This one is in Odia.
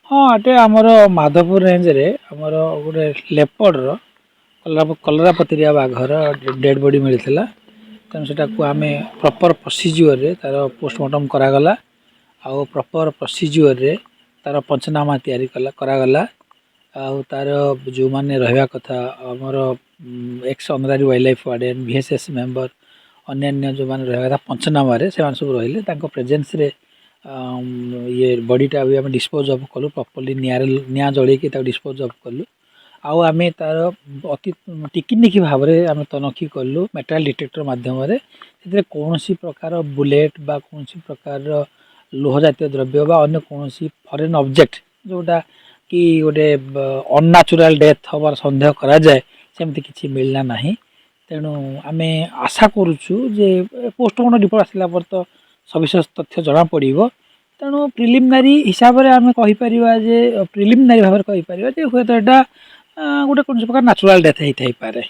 ହଁ ଏଟେ ଆମର ମାଧପୁର ରେଞ୍ଜରେ ଆମର ଗୋଟେ ଲେପର୍ଡର କଲରାପତରିଆ ବାଘର ଡେଡ୍ ବଡି ମିଳିଥିଲା। ତେଣୁ ସେଟାକୁ ଆମେ ପ୍ରପର ପ୍ରୋସିଜିଓରରେ ତାର ପୋଷ୍ଟମର୍ଟମ କରାଗଲା ଆଉ ପ୍ରପର ପ୍ରୋସିଜିଓରରେ ତାର ପଞ୍ଚନାମା ତିଆରି କରାଗଲା। ଆଉ ତାର ଯେଉଁମାନେ ରହିବା କଥା ଆମର ex honorary wildlife warden VSS member ଅନ୍ୟାନ୍ୟ ଯେଉଁମାନେ ରହିବା କଥା ପଞ୍ଚନାମାରେ ସେମାନେ ସବୁ ରହିଲେ। ତାଙ୍କ ପ୍ରେଜେନ୍ସରେ ଇଏ ବଡ଼ିଟା ବି ଆମେ ଡିସ୍ପୋଜ୍ ଅଫ୍ କଲୁ ପ୍ରପରଲି ନିଆଁ ଜଳେଇକି ତାକୁ ଡିସ୍ପୋଜ୍ ଅଫ୍ କଲୁ। ଆଉ ଆମେ ତାର ଅତି ଟିକିନିକି ଭାବରେ ଆମେ ତନଖି କଲୁ ମେଟାଲ ଡିଟେକ୍ଟର ମାଧ୍ୟମରେ। ସେଥିରେ କୌଣସି ପ୍ରକାର ବୁଲେଟ୍ ବା କୌଣସି ପ୍ରକାରର ଲୁହ ଜାତୀୟ ଦ୍ରବ୍ୟ ବା ଅନ୍ୟ କୌଣସି ଫରେନ୍ ଅବଜେକ୍ଟ ଯେଉଁଟା କି ଗୋଟେ ଅନ୍ନାଚୁରାଲ୍ ଡେଥ୍ ହେବାର ସନ୍ଦେହ କରାଯାଏ ସେମିତି କିଛି ମିଳିଲା ନାହିଁ। ତେଣୁ ଆମେ ଆଶା କରୁଛୁ ଯେ ପୋଷ୍ଟମର୍ଟମ ରିପୋର୍ଟ ଆସିଲା ପରେ ତ ସବିଶେଷ ତଥ୍ୟ ଜଣାପଡ଼ିବ। ତେଣୁ ପ୍ରିଲିମିନାରୀ ହିସାବରେ ଆମେ କହିପାରିବା ଯେ ପ୍ରିଲିମିନାରୀ ଭାବରେ କହିପାରିବା ଯେ ହୁଏତ ଏଇଟା ଗୋଟେ କୌଣସି ପ୍ରକାର ନ୍ୟାଚୁରାଲ୍ ଡେଥ୍ ହେଇଥାଇପାରେ।